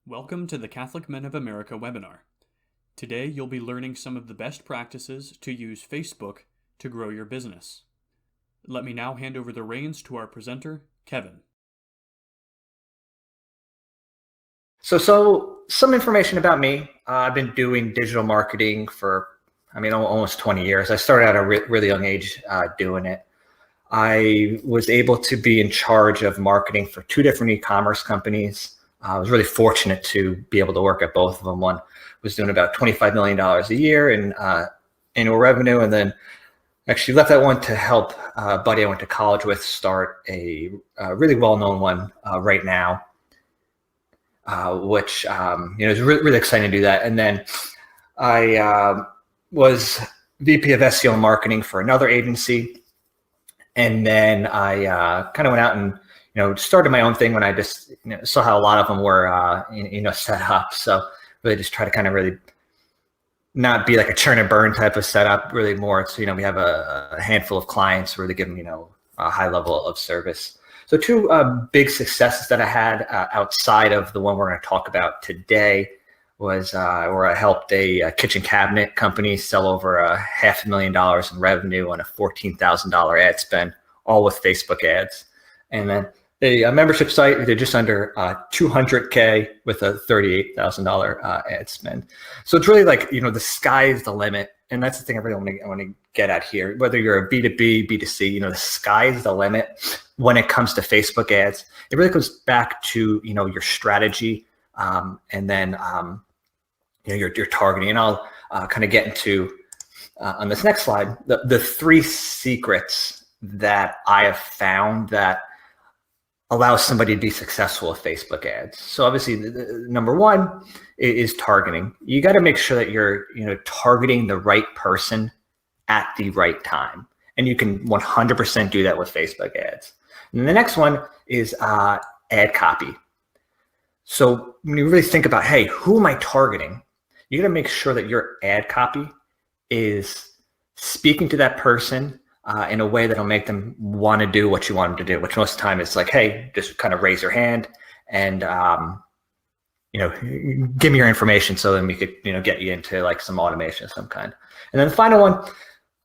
Welcome to the Catholic Men of America webinar. Today you'll be learning some of the best practices to use Facebook to grow your business. Let me now hand over the reins to our presenter, Kevin. So some information about me. I've been doing digital marketing for, almost 20 years. I started at a really young age doing it. I was able to be in charge of marketing for two different e-commerce companies. I was really fortunate to be able to work at both of them. One was doing about $25 million a year in annual revenue, and then actually left that one to help a buddy I went to college with start a really well-known one right now, which is really exciting to do that. And then I was VP of SEO marketing for another agency, and then I kind of went out and started my own thing when I just saw how a lot of them were set up. So really just try to kind of really not be like a churn and burn type of setup. Really more it's we have a handful of clients, really give them a high level of service. So two big successes that I had outside of the one we're going to talk about today was where I helped a kitchen cabinet company sell over $500,000 in revenue on a $14,000 ad spend, all with Facebook ads. And then a membership site, we did just under $200K with a $38,000 ad spend. So it's really like, the sky is the limit. And that's the thing I really want to get at here. Whether you're a B2B, B2C, the sky is the limit when it comes to Facebook ads. It really goes back to, your strategy and then, your targeting. And I'll kind of get into, on this next slide, the three secrets that I have found that allows somebody to be successful with Facebook ads. So obviously, number one is targeting. You got to make sure that you're, targeting the right person at the right time, and you can 100% do that with Facebook ads. And the next one is ad copy. So when you really think about, hey, who am I targeting? You got to make sure that your ad copy is speaking to that person in a way that'll make them want to do what you want them to do, which most of the time is like, hey, just kind of raise your hand and, give me your information so then we could, get you into like some automation of some kind. And then the final one,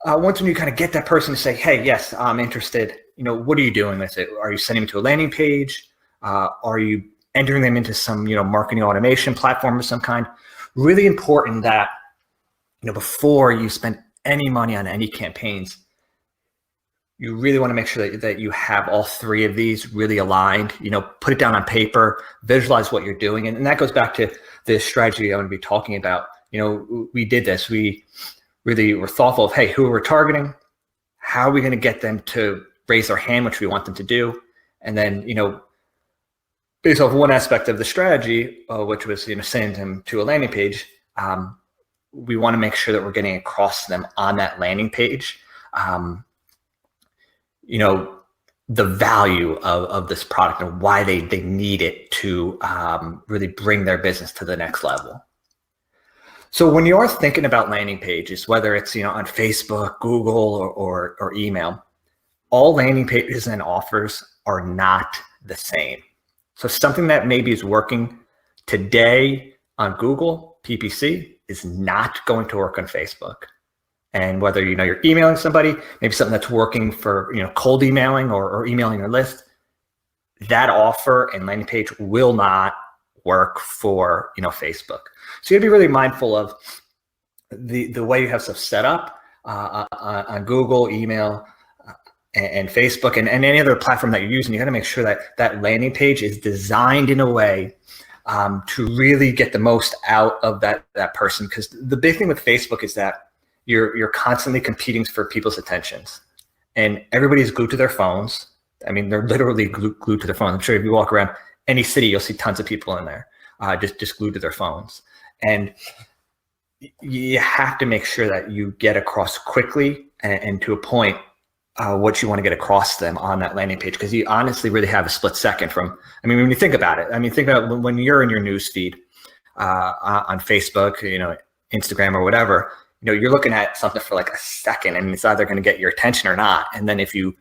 once when you kind of get that person to say, hey, yes, I'm interested, what are you doing with it? Are you sending them to a landing page? Are you entering them into some, marketing automation platform of some kind? Really important that, before you spend any money on any campaigns, you really want to make sure that you have all three of these really aligned, put it down on paper, visualize what you're doing. And that goes back to the strategy I'm going to be talking about. We did this. We really were thoughtful of, hey, who we're targeting, how are we going to get them to raise their hand, which we want them to do. And then, based off one aspect of the strategy, which was, sending them to a landing page, we want to make sure that we're getting across to them on that landing page, the value of this product and why they need it to really bring their business to the next level. So when you are thinking about landing pages, whether it's on Facebook, Google, or email, all landing pages and offers are not the same. So something that maybe is working today on Google PPC is not going to work on Facebook. And whether you're emailing somebody, maybe something that's working for cold emailing or emailing your list, that offer and landing page will not work for Facebook. So you got to be really mindful of the way you have stuff set up on Google, email, and Facebook, and any other platform that you're using. You got to make sure that that landing page is designed in a way to really get the most out of that person. Because the big thing with Facebook is that you're constantly competing for people's attentions, and everybody's glued to their phones. I mean, they're literally glued to their phones. I'm sure if you walk around any city, you'll see tons of people in there just glued to their phones. And you have to make sure that you get across quickly and to a point what you want to get across to them on that landing page, because you honestly really have a split second from, when you think about it, think about when you're in your news feed on Facebook, Instagram or whatever, you're looking at something for like a second and it's either going to get your attention or not. And then if you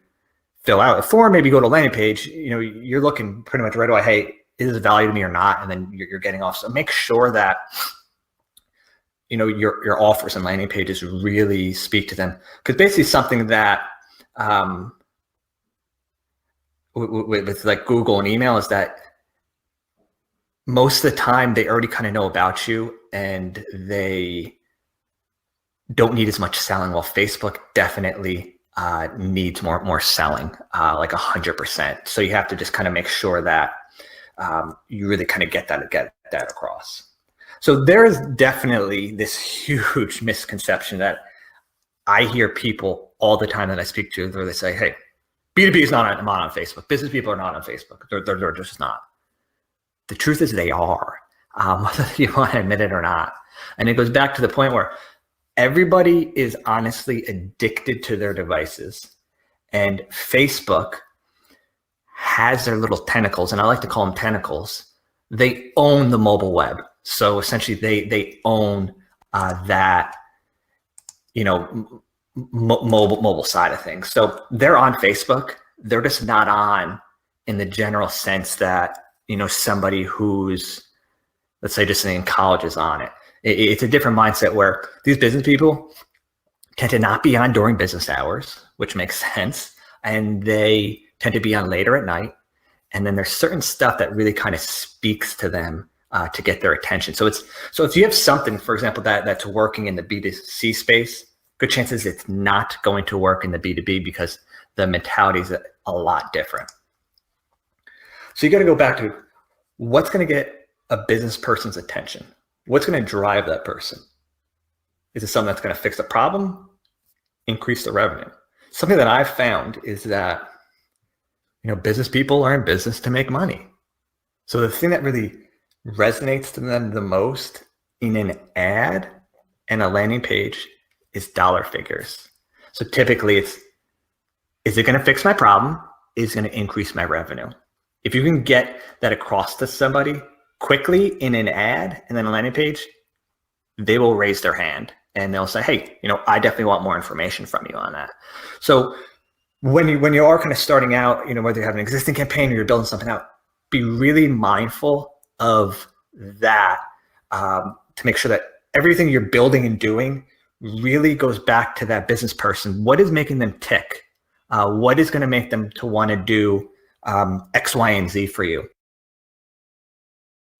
fill out a form, maybe go to a landing page, you're looking pretty much right away, hey, is it value to me or not? And then you're getting off. So make sure that, your offers and landing pages really speak to them. Because basically something that with like Google and email is that most of the time they already kind of know about you and they don't need as much selling, while Facebook definitely needs more selling, like 100%. So you have to just kind of make sure that you really kind of get that across. So there is definitely this huge misconception that I hear people all the time that I speak to, where they say, hey, B2B is not on Facebook. Business people are not on Facebook. They're just not. The truth is they are, whether you want to admit it or not. And it goes back to the point where everybody is honestly addicted to their devices, and Facebook has their little tentacles, and I like to call them tentacles. They own the mobile web. So essentially they own that, mobile side of things. So they're on Facebook. They're just not on in the general sense that, somebody who's, let's say, just in college is on it. It's a different mindset where these business people tend to not be on during business hours, which makes sense. And they tend to be on later at night. And then there's certain stuff that really kind of speaks to them to get their attention. So if you have something, for example, that's working in the B2C space, good chances it's not going to work in the B2B because the mentality is a lot different. So you got to go back to what's going to get a business person's attention. What's going to drive that person? Is it something that's going to fix the problem, increase the revenue? Something that I've found is that, business people are in business to make money. So the thing that really resonates to them the most in an ad and a landing page is dollar figures. So typically is it going to fix my problem? Is it going to increase my revenue? If you can get that across to somebody quickly in an ad and then a landing page, they will raise their hand and they'll say, hey, I definitely want more information from you on that. So when you are kind of starting out, whether you have an existing campaign or you're building something out, be really mindful of that to make sure that everything you're building and doing really goes back to that business person. What is making them tick? What is going to make them to want to do X, Y, and Z for you?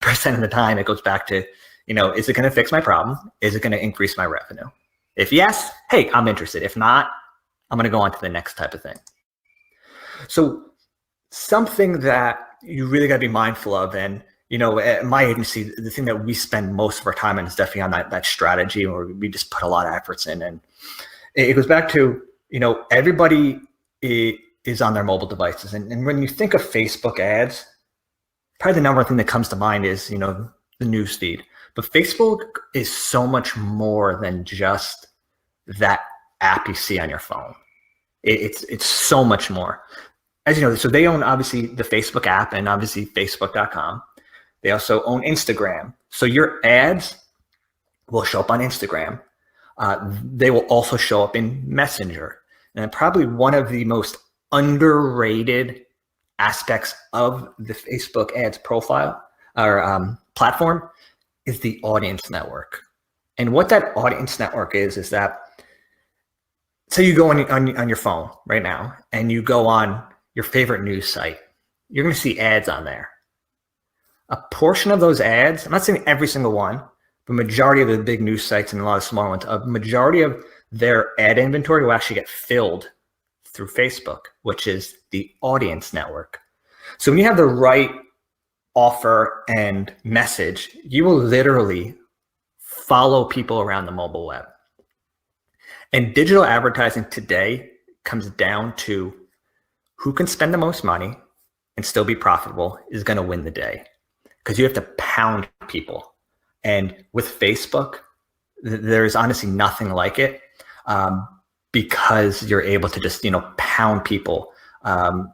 % of the time, it goes back to, is it going to fix my problem? Is it going to increase my revenue? If yes, hey, I'm interested. If not, I'm going to go on to the next type of thing. So something that you really got to be mindful of, and at my agency, the thing that we spend most of our time on is definitely on that strategy, where we just put a lot of efforts in. And it goes back to, everybody is on their mobile devices. And when you think of Facebook ads, probably the number one thing that comes to mind is, the news feed. But Facebook is so much more than just that app you see on your phone. It's so much more. As you know, so they own obviously the Facebook app and obviously Facebook.com. They also own Instagram. So your ads will show up on Instagram. They will also show up in Messenger. And probably one of the most underrated aspects of the Facebook ads profile or platform is the audience network. And what that audience network is that, say you go on your phone right now and you go on your favorite news site, you're going to see ads on there. A portion of those ads, I'm not saying every single one, but majority of the big news sites and a lot of smaller ones, a majority of their ad inventory will actually get filled through Facebook, which is the audience network. So when you have the right offer and message, you will literally follow people around the mobile web. And digital advertising today comes down to who can spend the most money and still be profitable is going to win the day, because you have to pound people. And with Facebook, there's honestly nothing like it, because you're able to just, pound people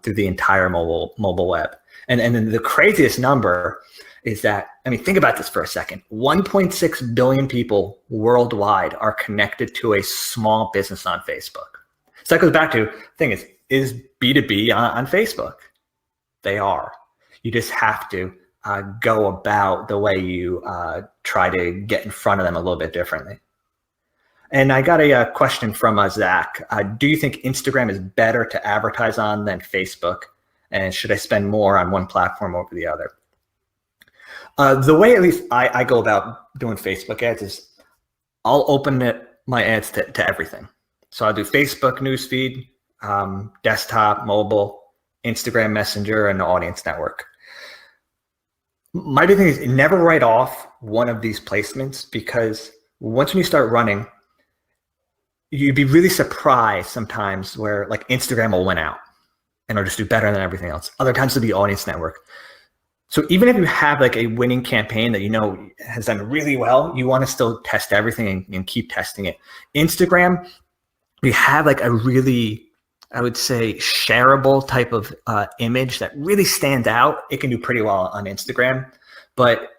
through the entire mobile web. And then the craziest number is that, think about this for a second. 1.6 billion people worldwide are connected to a small business on Facebook. So that goes back to the thing is B2B on Facebook? They are. You just have to go about the way you try to get in front of them a little bit differently. And I got a question from Zach. Do you think Instagram is better to advertise on than Facebook? And should I spend more on one platform over the other? The way at least I go about doing Facebook ads is I'll open my ads to everything. So I'll do Facebook newsfeed, desktop, mobile, Instagram Messenger, and the audience network. My big thing is never write off one of these placements, because once when you start running, you'd be really surprised sometimes where like Instagram will win out and it'll just do better than everything else. Other times it'll be audience network. So even if you have like a winning campaign that you know has done really well, you want to still test everything and keep testing it. Instagram, we have like a really, I would say, shareable type of image that really stands out. It can do pretty well on Instagram, but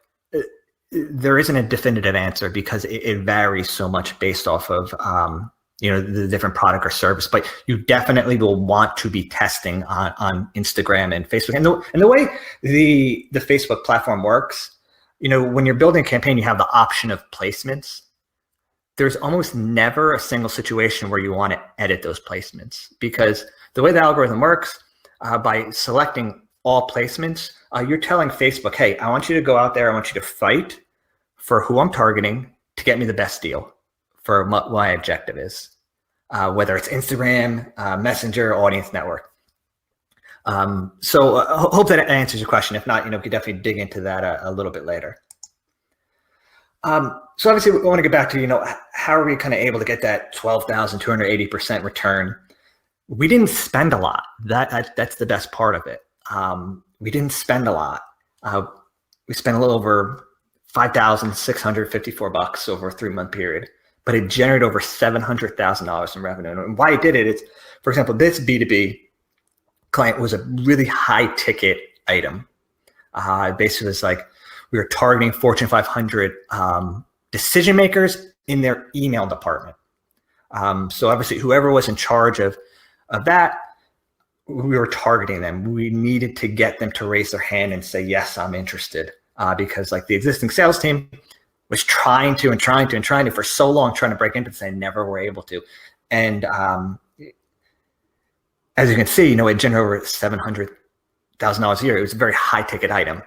there isn't a definitive answer because it varies so much based off of the different product or service. But you definitely will want to be testing on Instagram and Facebook. And the way the Facebook platform works, when you're building a campaign, you have the option of placements. There's almost never a single situation where you want to edit those placements, because the way the algorithm works, by selecting all placements, you're telling Facebook, hey, I want you to go out there. I want you to fight for who I'm targeting to get me the best deal for what my objective is, whether it's Instagram, Messenger, audience network. So hope that answers your question. If not, we could definitely dig into that a little bit later. So obviously we want to get back to, how are we kind of able to get that 12,280% return? We didn't spend a lot. That's the best part of it. We didn't spend a lot. We spent a little over $5,654 over a 3-month period, but it generated over $700,000 in revenue. And why it did it is, for example, this B2B client was a really high ticket item. Basically, it's like we were targeting Fortune 500 decision makers in their email department. So obviously, whoever was in charge of that, we were targeting them. We needed to get them to raise their hand and say, yes, I'm interested. Because like the existing sales team was trying to for so long, trying to break into this, and never were able to. And as you can see, it generated over $700,000 a year. It was a very high ticket item,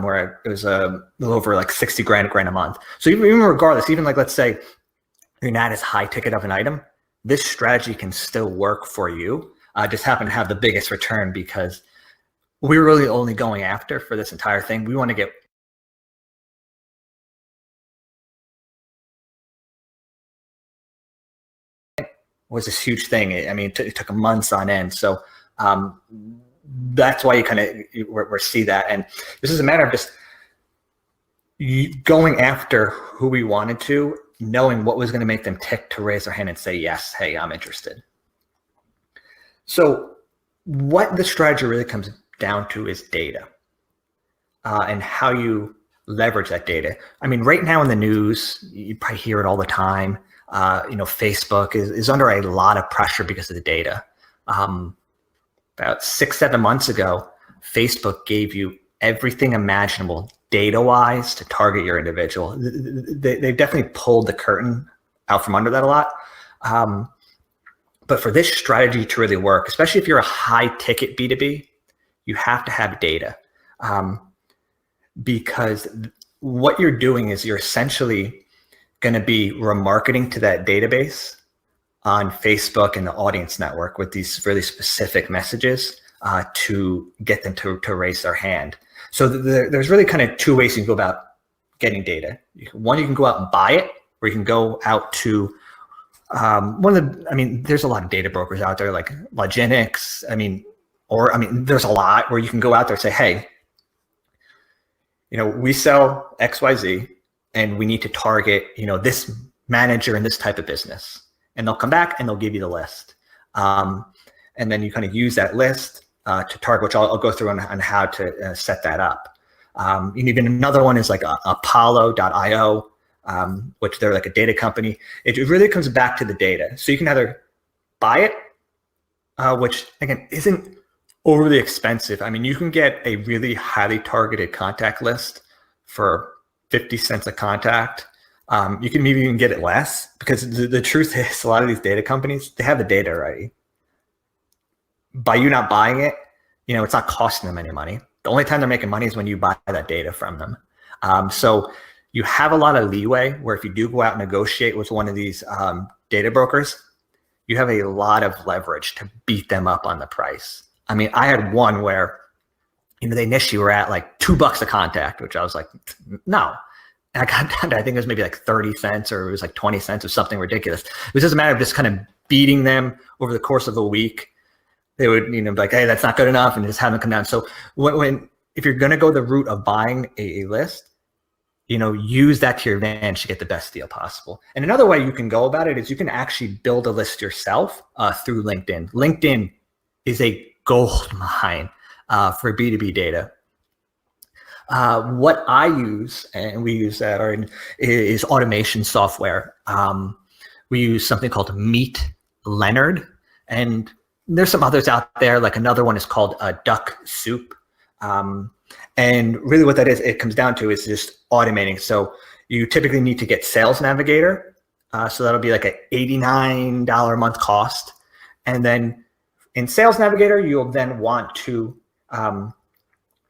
where it was a little over like 60 grand a month. So even regardless, even like, let's say you're not as high ticket of an item, this strategy can still work for you. Just happen to have the biggest return because we're really only going after, for this entire thing, we want to get was this huge thing. I mean, it took months on end. So that's why you kind of see that. And this is a matter of just going after who we wanted to, knowing what was going to make them tick to raise their hand and say, yes, hey, I'm interested. So what the strategy really comes down to is data, and how you leverage that data. I mean, right now in the news, you probably hear it all the time. Facebook is under a lot of pressure because of the data. About 6-7 months ago, Facebook gave you everything imaginable data-wise to target your individual. They definitely pulled the curtain out from under that a lot. But for this strategy to really work, especially if you're a high-ticket B2B, you have to have data, because what you're doing is you're essentially going to be remarketing to that database on Facebook and the audience network with these really specific messages to get them to raise their hand. So there's really kind of 2 ways you can go about getting data. One, you can go out and buy it, or you can go out to there's a lot of data brokers out there like Loginix. There's a lot where you can go out there and say, hey, we sell XYZ and we need to target, this manager in this type of business. And they'll come back and they'll give you the list. And then you kind of use that list to target, which I'll go through on how to set that up. Even another one is like Apollo.io, which they're like a data company. It really comes back to the data. So you can either buy it, which again isn't overly expensive. I mean, you can get a really highly targeted contact list for 50 cents a contact. You can maybe even get it less, because the truth is a lot of these data companies, they have the data already. By you not buying it, it's not costing them any money. The only time they're making money is when you buy that data from them. So you have a lot of leeway where if you do go out and negotiate with one of these data brokers, you have a lot of leverage to beat them up on the price. I mean, I had one where, they initially were at like $2 a contact, which I was like, no. And I got down to, I think it was maybe like 30 cents or it was like 20 cents or something ridiculous. It was just a matter of just kind of beating them over the course of a week. They would, be like, hey, that's not good enough, and just have them come down. So if you're going to go the route of buying a list, use that to your advantage to get the best deal possible. And another way you can go about it is you can actually build a list yourself through LinkedIn. LinkedIn is a gold mine for B2B data. What I use, and we use that, is automation software. We use something called Meet Leonard, and there's some others out there. Like another one is called Duck Soup. And really what that is, it comes down to is just automating. So you typically need to get Sales Navigator. So that'll be like an $89 a month cost. And then in Sales Navigator, you'll then want to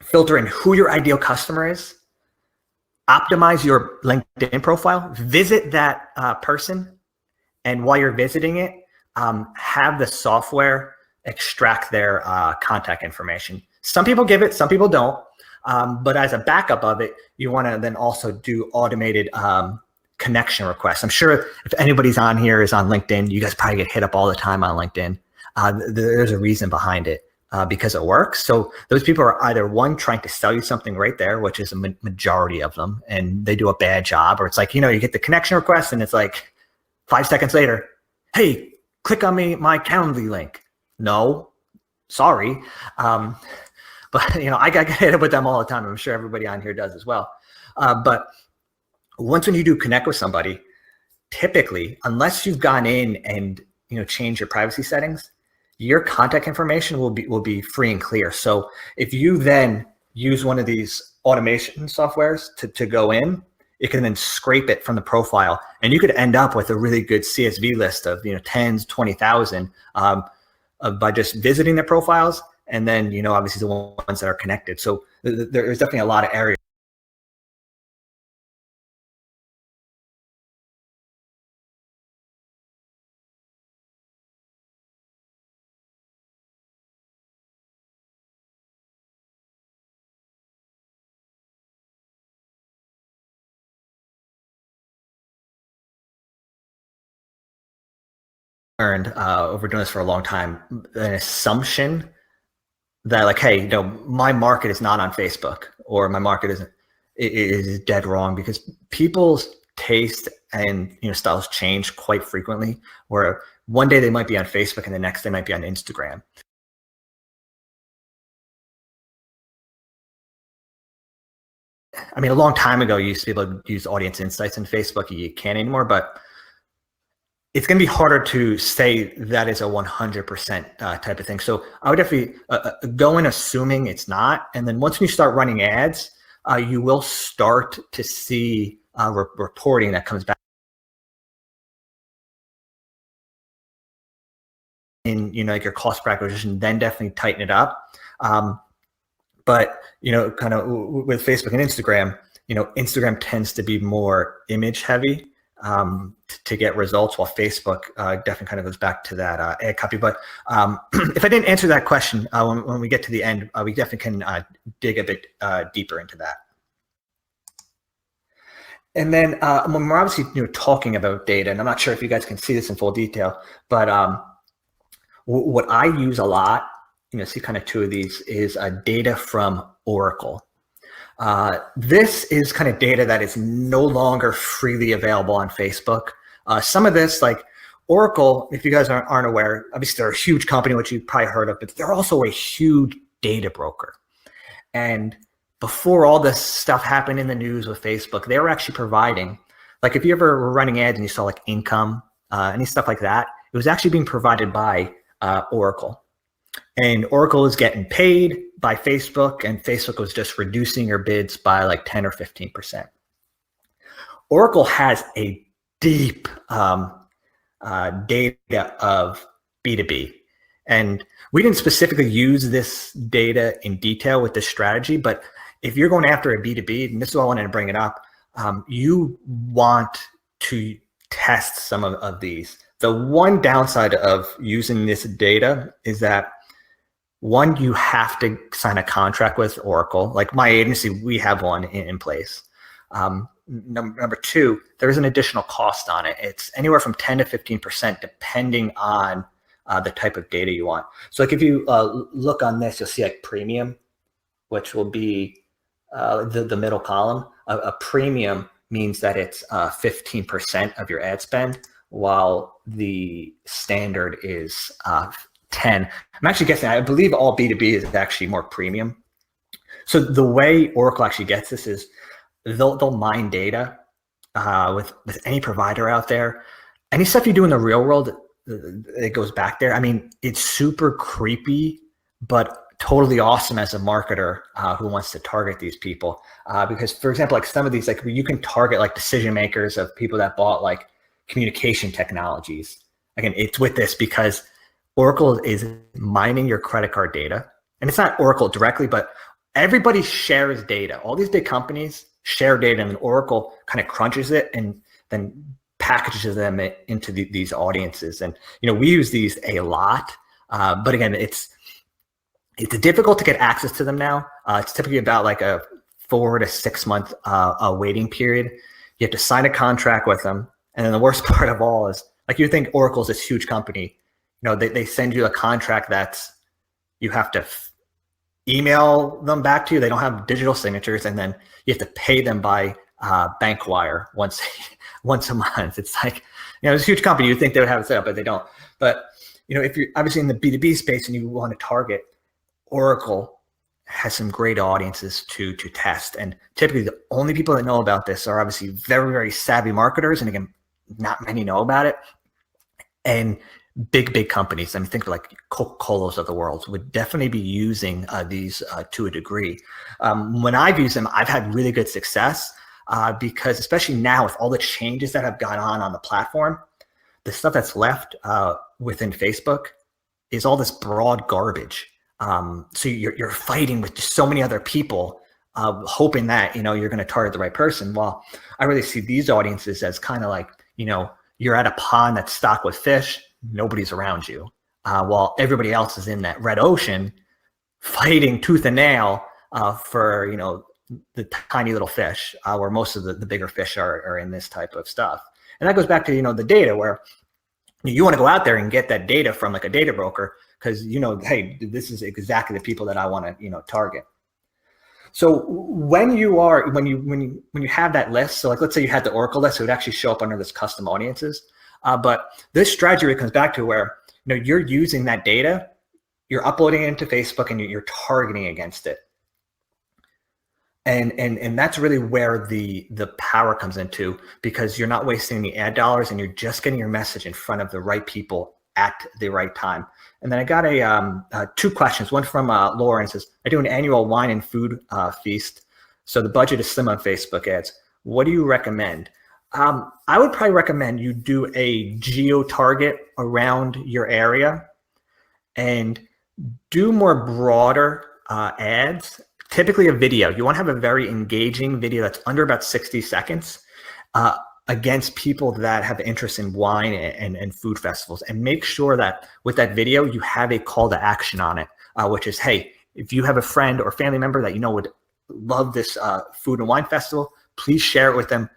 filter in who your ideal customer is, optimize your LinkedIn profile, visit that person, and while you're visiting it, have the software extract their contact information. Some people give it, some people don't. But as a backup of it, you want to then also do automated connection requests. I'm sure if anybody's on here is on LinkedIn, you guys probably get hit up all the time on LinkedIn. There's a reason behind it, because it works. So those people are either one, trying to sell you something right there, which is a majority of them, and they do a bad job. Or it's like, you get the connection request and it's like 5 seconds later, hey, click on my Calendly link. No, sorry. But I get hit up with them all the time. I'm sure everybody on here does as well. But once when you do connect with somebody, typically, unless you've gone in and changed your privacy settings, your contact information will be free and clear. So if you then use one of these automation softwares to go in, it can then scrape it from the profile, and you could end up with a really good CSV list of tens, 20,000 by just visiting their profiles. And then, obviously the ones that are connected. So there's definitely a lot of areas. Learned over doing this for a long time, an assumption that like, hey, my market is not on Facebook, or my market is dead wrong, because people's taste and styles change quite frequently, where one day they might be on Facebook and the next they might be on Instagram. I mean, a long time ago, you used to be able to use audience insights in Facebook. You can't anymore, but it's going to be harder to say that is a 100% type of thing. So I would definitely go in assuming it's not. And then once you start running ads, you will start to see reporting that comes back in, like your cost per acquisition, then definitely tighten it up. But, kind of with Facebook and Instagram, Instagram tends to be more image heavy to get results, while Facebook definitely kind of goes back to that ad copy. But if I didn't answer that question, when we get to the end, we definitely can dig a bit deeper into that. And then when we're obviously talking about data, and I'm not sure if you guys can see this in full detail, but what I use a lot, see kind of two of these, is data from Oracle. This is kind of data that is no longer freely available on Facebook. Some of this, like Oracle, if you guys aren't aware, obviously they're a huge company, which you've probably heard of, but they're also a huge data broker. And before all this stuff happened in the news with Facebook, they were actually providing, like if you ever were running ads and you saw like income, any stuff like that, it was actually being provided by Oracle. And Oracle is getting paid by Facebook, and Facebook was just reducing your bids by like 10 or 15%. Oracle has a deep data of B2B. And we didn't specifically use this data in detail with this strategy, but if you're going after a B2B, and this is why I wanted to bring it up, you want to test some of these. The one downside of using this data is that, one, you have to sign a contract with Oracle. Like my agency, we have one in place. Number two, there is an additional cost on it. It's anywhere from 10 to 15% depending on the type of data you want. So like if you look on this, you'll see like premium, which will be the middle column. A premium means that it's 15% of your ad spend, while the standard is 10. I'm actually guessing, I believe all B2B is actually more premium. So the way Oracle actually gets this is they'll mine data with any provider out there. Any stuff you do in the real world, it goes back there. I mean, it's super creepy, but totally awesome as a marketer who wants to target these people. Because for example, like some of these, like you can target like decision makers of people that bought like communication technologies. Again, it's with this because Oracle is mining your credit card data, and it's not Oracle directly, but everybody shares data. All these big companies share data, and then Oracle kind of crunches it and then packages them into these audiences. And we use these a lot, but again, it's difficult to get access to them now. It's typically about like a 4 to 6 month waiting period. You have to sign a contract with them, and then the worst part of all is, like, you think Oracle's this huge company. They send you a contract that's, you have to email them back to you. They don't have digital signatures, and then you have to pay them by bank wire once a month. It's like, it's a huge company. You'd think they would have it set up, but they don't. But if you're obviously in the B2B space and you want to target, Oracle has some great audiences to test. And typically the only people that know about this are obviously very, very savvy marketers. And again, not many know about it. And big companies, I mean, think of like Coca-Cola's of the world, would definitely be using these to a degree. When I've used them, I've had really good success because especially now with all the changes that have gone on the platform, the stuff that's left within Facebook is all this broad garbage. So you're fighting with just so many other people, hoping that, you're going to target the right person. Well, I really see these audiences as kind of like, you're at a pond that's stocked with fish. Nobody's around you, while everybody else is in that red ocean fighting tooth and nail for, the tiny little fish, where most of the bigger fish are in this type of stuff. And that goes back to, the data, where you want to go out there and get that data from like a data broker, because, hey, this is exactly the people that I want to, target. So when you have that list, so like, let's say you had the Oracle list, it would actually show up under this custom audiences. But this strategy really comes back to where, you're using that data, you're uploading it into Facebook, and you're targeting against it. And that's really where the power comes into, because you're not wasting the ad dollars and you're just getting your message in front of the right people at the right time. And then I got two questions. One from Lauren says, I do an annual wine and food feast, so the budget is slim on Facebook ads. What do you recommend? I would probably recommend you do a geo target around your area and do more broader ads. Typically a video. You want to have a very engaging video that's under about 60 seconds against people that have interest in wine and food festivals. And make sure that with that video, you have a call to action on it, which is, hey, if you have a friend or family member that would love this food and wine festival, please share it with them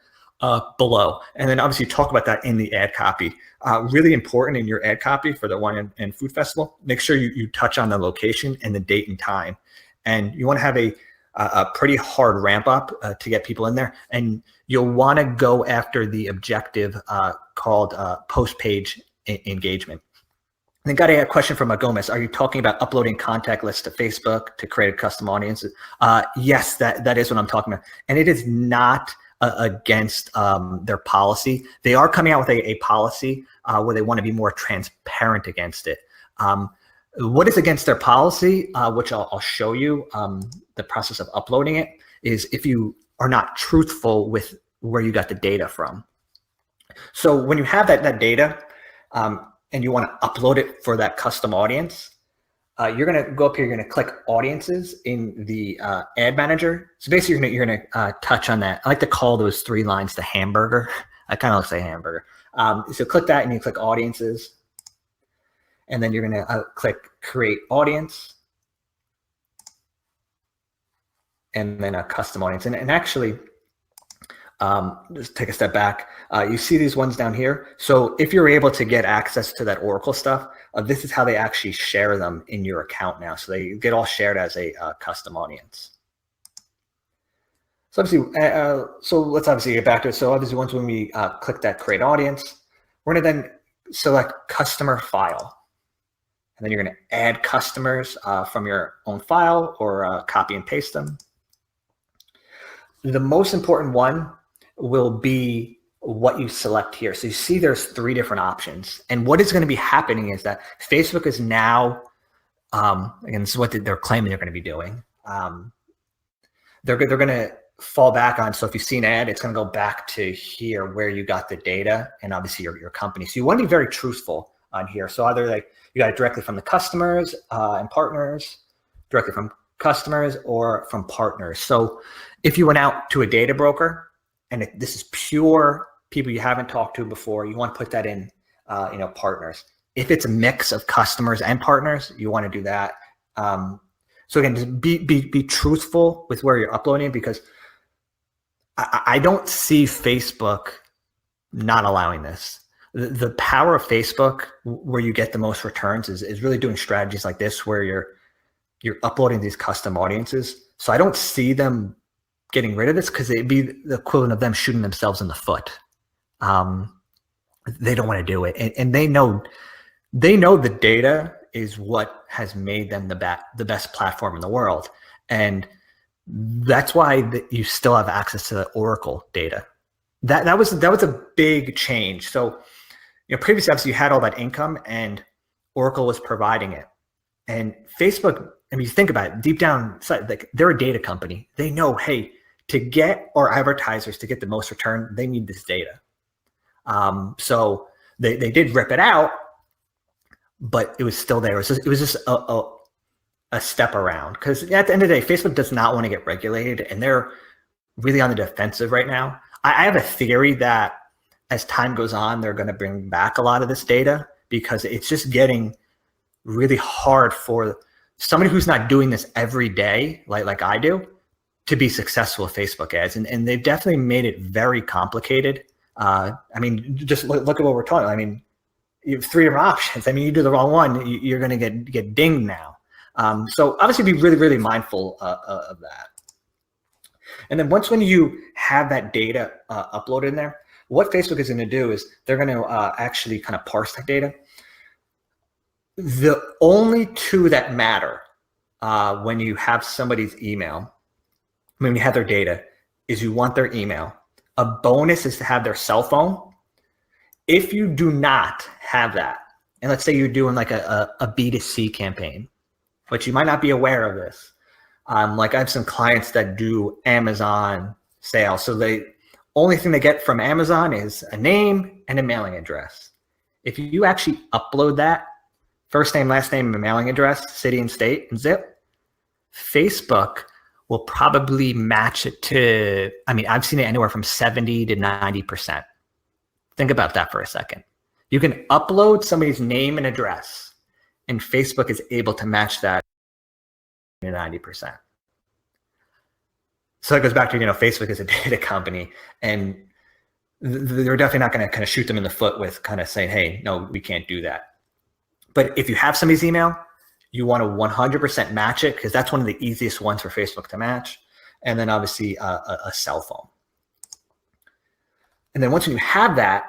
below. And then obviously talk about that in the ad copy. Really important in your ad copy for the wine and food festival, make sure you touch on the location and the date and time. And you want to have a pretty hard ramp up to get people in there. And you'll want to go after the objective called post-page engagement. And then got a question from Gomez. Are you talking about uploading contact lists to Facebook to create a custom audience? Yes, that is what I'm talking about. And it is not against their policy. They are coming out with a policy where they want to be more transparent against it. What is against their policy, which I'll show you the process of uploading it, is if you are not truthful with where you got the data from. So when you have that data and you want to upload it for that custom audience, you're going to go up here, you're going to click audiences in the ad manager. So basically you're going to touch on that. I like to call those 3 lines the hamburger. I kind of like to say hamburger. So click that and you click audiences. And then you're going to click create audience. And then a custom audience. And actually, just take a step back. You see these ones down here. So if you're able to get access to that Oracle stuff, this is how they actually share them in your account now. So they get all shared as a custom audience. So obviously, so let's obviously get back to it. So obviously, once when we click that create audience, we're going to then select customer file. And then you're going to add customers from your own file or copy and paste them. The most important one will be what you select here. So you see there's 3 different options. And what is going to be happening is that Facebook is now, again, this is what they're claiming they're going to be doing. They're going to fall back on, so if you see an ad, it's going to go back to here where you got the data and obviously your company. So you want to be very truthful on here. So either like you got it directly from the customers and partners, directly from customers or from partners. So if you went out to a data broker and this is pure people you haven't talked to before, you want to put that in, partners. If it's a mix of customers and partners, you want to do that. So again, just be truthful with where you're uploading, because I don't see Facebook not allowing this. The power of Facebook, where you get the most returns, is really doing strategies like this, where you're uploading these custom audiences. So I don't see them getting rid of this, because it'd be the equivalent of them shooting themselves in the foot. They don't want to do it, and they know the data is what has made them the best platform in the world, and that's why you still have access to the Oracle data. That was a big change. So, previously, obviously, you had all that income, and Oracle was providing it. And Facebook, I mean, you think about it, deep down, like, they're a data company. They know, hey, to get our advertisers to get the most return, they need this data. So they did rip it out, but it was still there. It was just a step around, because at the end of the day, Facebook does not want to get regulated, and they're really on the defensive right now. I have a theory that as time goes on, they're going to bring back a lot of this data, because it's just getting really hard for somebody who's not doing this every day, like I do, to be successful with Facebook ads. And they've definitely made it very complicated. I mean, just look at what we're talking. I mean, you have 3 different options. I mean, you do the wrong one, you're going to get dinged now. So obviously be really, really mindful of that. And then when you have that data uploaded in there, what Facebook is going to do is they're going to actually kind of parse that data. The only 2 that matter when you have somebody's email, when you have their data, is you want their email. A bonus is to have their cell phone. If you do not have that, and let's say you're doing like a B2C campaign, but you might not be aware of this. Like I have some clients that do Amazon sales. So the only thing they get from Amazon is a name and a mailing address. If you actually upload that, first name, last name, and mailing address, city and state, and zip, Facebook will probably match it to, I mean, I've seen it anywhere from 70 to 90%. Think about that for a second. You can upload somebody's name and address, and Facebook is able to match that to 90%. So it goes back to, Facebook is a data company, and they're definitely not going to kind of shoot them in the foot with kind of saying, hey, no, we can't do that. But if you have somebody's email, you want to 100% match it, because that's one of the easiest ones for Facebook to match. And then obviously a cell phone. And then once you have that,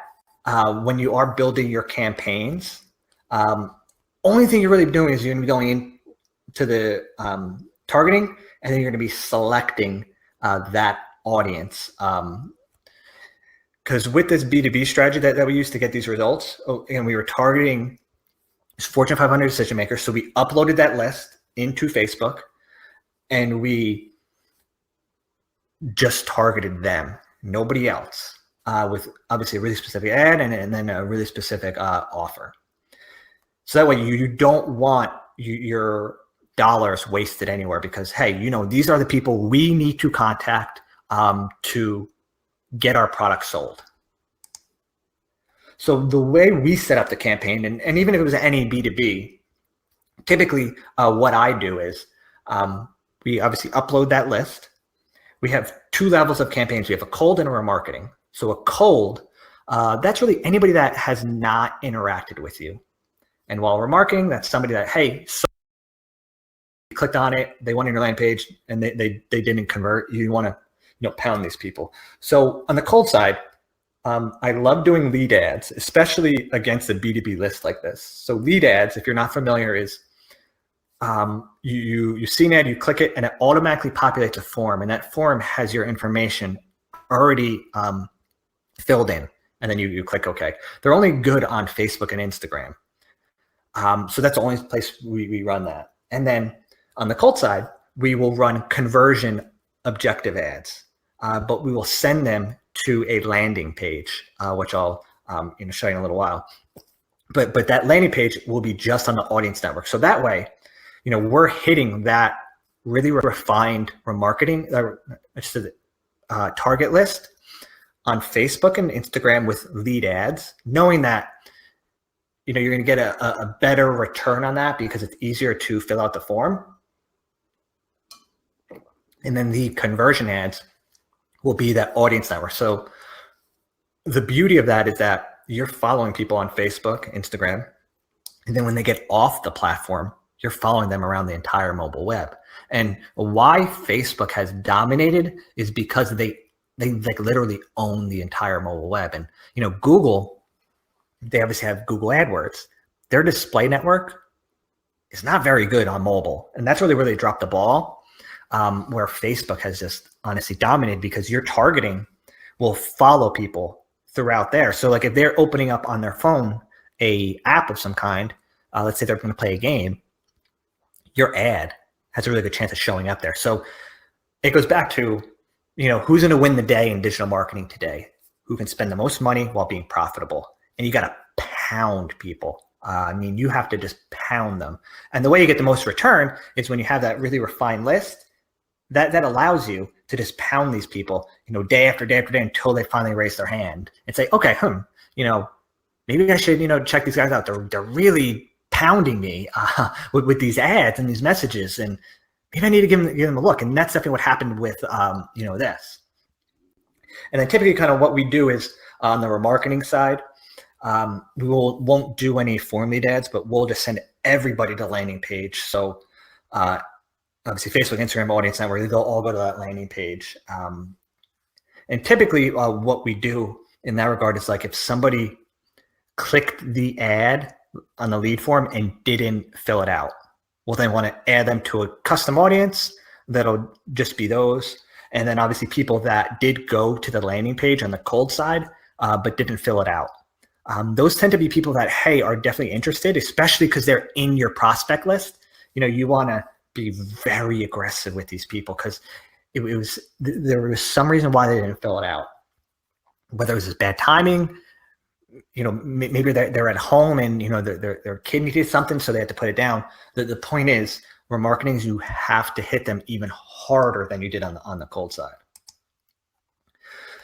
when you are building your campaigns, only thing you're really doing is you're going to be going into the targeting, and then you're going to be selecting that audience. Because with this B2B strategy that we used to get these results, and we were targeting these Fortune 500 decision makers. So we uploaded that list into Facebook, and we just targeted them, nobody else, with obviously a really specific ad and then a really specific offer. So that way you don't want your dollars wasted anywhere, because, hey, these are the people we need to contact to get our product sold. So the way we set up the campaign, and even if it was any B2B, typically what I do is we obviously upload that list. We have two levels of campaigns. We have a cold and a remarketing. So a cold, that's really anybody that has not interacted with you. And while remarketing, that's somebody that, hey, so you clicked on it, they went on your landing page, and they didn't convert. You want to pound these people. So on the cold side, I love doing lead ads, especially against a B2B list like this. So lead ads, if you're not familiar, is you see an ad, you click it, and it automatically populates a form, and that form has your information already filled in, and then you click OK. They're only good on Facebook and Instagram. So that's the only place we run that. And then on the cold side, we will run conversion objective ads, but we will send them to a landing page, which I'll show you in a little while. But that landing page will be just on the audience network. So that way, we're hitting that really refined remarketing target list on Facebook and Instagram with lead ads, knowing that you're going to get a better return on that because it's easier to fill out the form. And then the conversion ads will be that audience network. So the beauty of that is that you're following people on Facebook, Instagram, and then when they get off the platform, you're following them around the entire mobile web. And why Facebook has dominated is because they like literally own the entire mobile web. And Google, they obviously have Google AdWords. Their display network is not very good on mobile, and that's really where they dropped the ball. Where Facebook has just honestly dominated, because your targeting will follow people throughout there. So like if they're opening up on their phone a app of some kind, let's say they're going to play a game, your ad has a really good chance of showing up there. So it goes back to, who's going to win the day in digital marketing today? Who can spend the most money while being profitable? And you got to pound people. You have to just pound them. And the way you get the most return is when you have that really refined list that allows you to just pound these people, day after day after day until they finally raise their hand and say, okay, maybe I should, check these guys out. They're really pounding me with these ads and these messages, and maybe I need to give them a look. And that's definitely what happened with, this. And then typically kind of what we do is on the remarketing side, we won't do any form lead ads, but we'll just send everybody to the landing page. So obviously Facebook, Instagram, audience network, they'll all go to that landing page. And typically what we do in that regard is like if somebody clicked the ad on the lead form and didn't fill it out, we'll then want to add them to a custom audience that'll just be those. And then obviously people that did go to the landing page on the cold side, but didn't fill it out. Those tend to be people that, hey, are definitely interested, especially because they're in your prospect list. You want to be very aggressive with these people because there was some reason why they didn't fill it out. Whether it was just bad timing, maybe they're at home and their kid needed something, so they had to put it down. The point is, remarketing, you have to hit them even harder than you did on the cold side.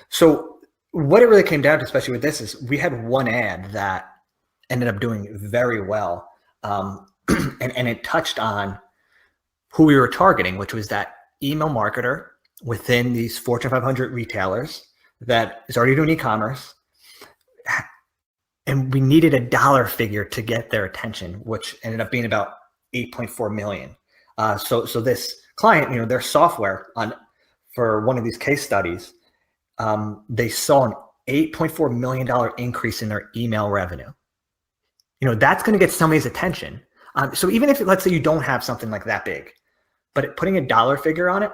So what it really came down to, especially with this, is we had one ad that ended up doing very well, and it touched on who we were targeting, which was that email marketer within these Fortune 500 retailers that is already doing e-commerce. And we needed a dollar figure to get their attention, which ended up being about 8.4 million. So this client, their software for one of these case studies, they saw an $8.4 million increase in their email revenue. That's going to get somebody's attention. So even if, let's say you don't have something like that big, but putting a dollar figure on it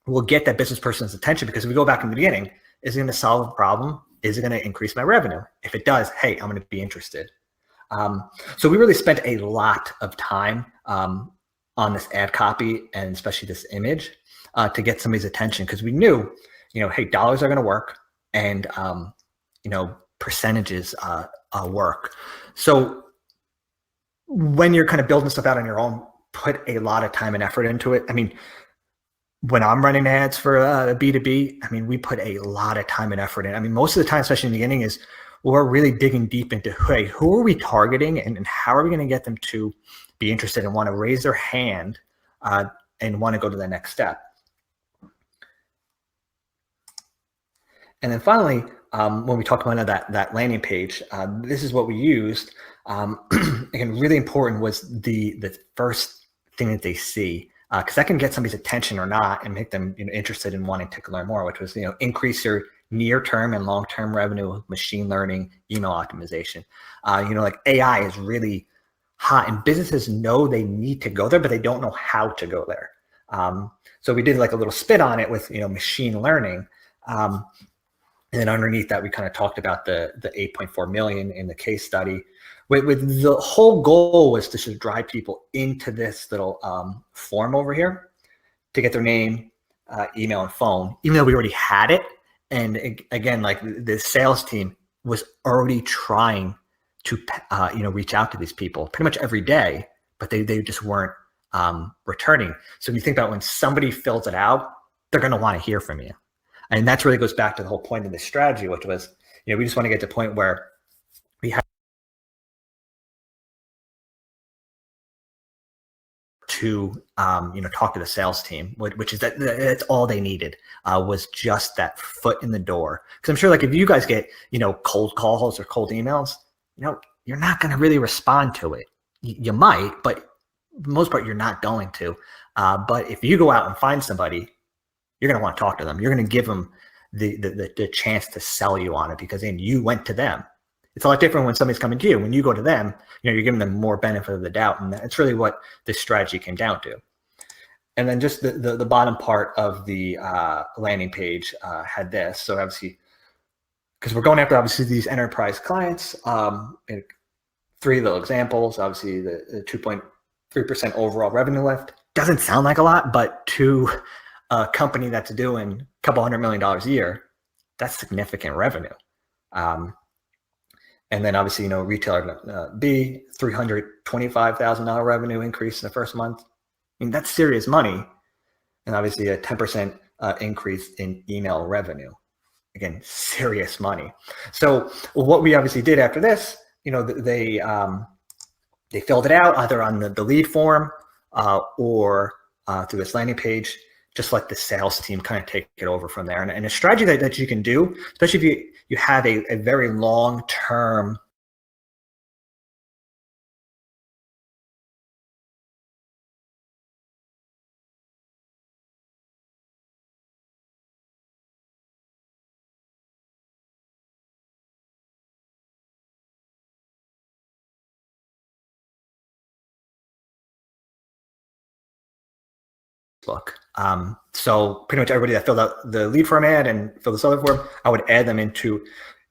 will get that business person's attention, because if we go back in the beginning, is it going to solve a problem? Is it going to increase my revenue? If it does, hey, I'm going to be interested. So we really spent a lot of time on this ad copy and especially this image to get somebody's attention, because we knew, hey, dollars are going to work, and percentages work. So when you're kind of building stuff out on your own, put a lot of time and effort into it. I mean, when I'm running ads for B2B, I mean, we put a lot of time and effort in. I mean, most of the time, especially in the beginning, is we're really digging deep into, hey, who are we targeting, and how are we going to get them to be interested and want to raise their hand and want to go to the next step. And then finally, when we talk about that landing page, this is what we used. Again, really important was the first thing that they see, because that can get somebody's attention or not and make them interested in wanting to learn more, which was increase your near-term and long-term revenue with machine learning, email optimization. Like AI is really hot, and businesses know they need to go there, but they don't know how to go there. So we did like a little spit on it with machine learning. And then underneath that, we kind of talked about the 8.4 million in the case study. With the whole goal was to just drive people into this little form over here to get their name, email, and phone, even though we already had it. And again, like the sales team was already trying to reach out to these people pretty much every day, but they just weren't returning. So if you think about when somebody fills it out, they're going to want to hear from you. And that's really goes back to the whole point of this strategy, which was, we just want to get to a point where we have to, talk to the sales team, which is that's all they needed, was just that foot in the door. Because I'm sure, like, if you guys get, cold calls or cold emails, you're not going to really respond to it. You might, but for the most part, you're not going to. But if you go out and find somebody, you're going to want to talk to them. You're going to give them the chance to sell you on it, because then you went to them. It's a lot different when somebody's coming to you. When you go to them, you're giving them more benefit of the doubt. And that's really what this strategy came down to. And then just the bottom part of the landing page had this. So obviously, because we're going after obviously these enterprise clients, 3 little examples. Obviously, the 2.3% overall revenue lift doesn't sound like a lot, but to a company that's doing a couple $100 million a year, that's significant revenue. And then obviously, retailer B, $325,000 revenue increase in the first month. I mean, that's serious money. And obviously a 10% increase in email revenue. Again, serious money. So what we obviously did after this, they filled it out either on the lead form or through this landing page, just let the sales team kind of take it over from there. And a strategy that you can do, especially if you have a very long-term book. So pretty much everybody that filled out the lead form ad and filled this other form, I would add them into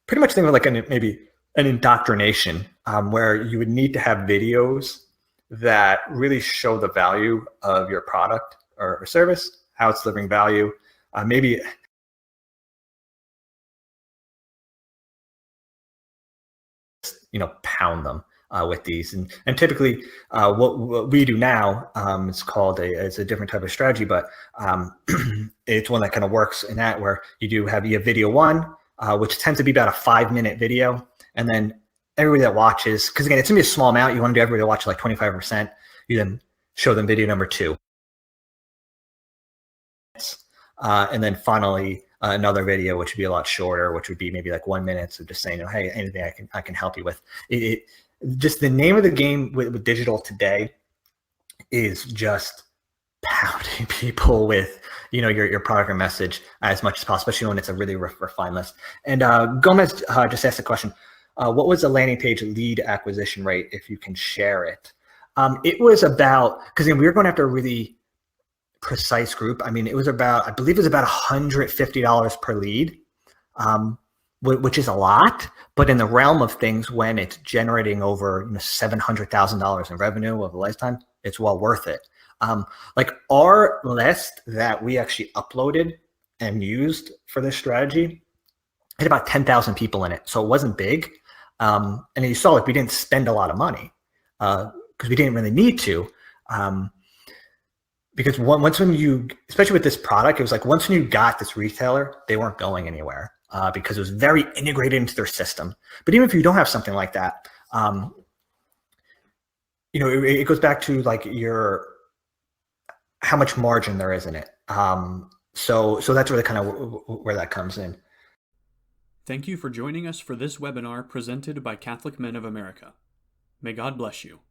pretty much think of like maybe an indoctrination where you would need to have videos that really show the value of your product or service, how it's delivering value. Maybe pound them with these, and typically what we do now is called it's a different type of strategy, but it's one that kind of works in that where you have video 1, which tends to be about a 5-minute video, and then everybody that watches, because again, it's gonna be a small amount, you want to do everybody to watch like 25%, you then show them video number 2, and then finally another video which would be a lot shorter, which would be maybe like 1 minute, so just saying, hey, anything I can help you with. Just the name of the game with digital today is just pounding people with your product or message as much as possible, especially when it's a really refined list. And Gomez just asked the question, what was the landing page lead acquisition rate, if you can share it? It was about, because we were going after a really precise group. I mean, it was about, I believe it was about $150 per lead. which is a lot, but in the realm of things, when it's generating over $700,000 in revenue over a lifetime, it's well worth it. Like our list that we actually uploaded and used for this strategy had about 10,000 people in it. So it wasn't big. And you saw like we didn't spend a lot of money because we didn't really need to. Because when you, especially with this product, it was like once when you got this retailer, they weren't going anywhere because it was very integrated into their system. But even if you don't have something like that, it goes back to like how much margin there is in it. So that's really kind of where that comes in. Thank you for joining us for this webinar presented by Catholic Men of America. May God bless you.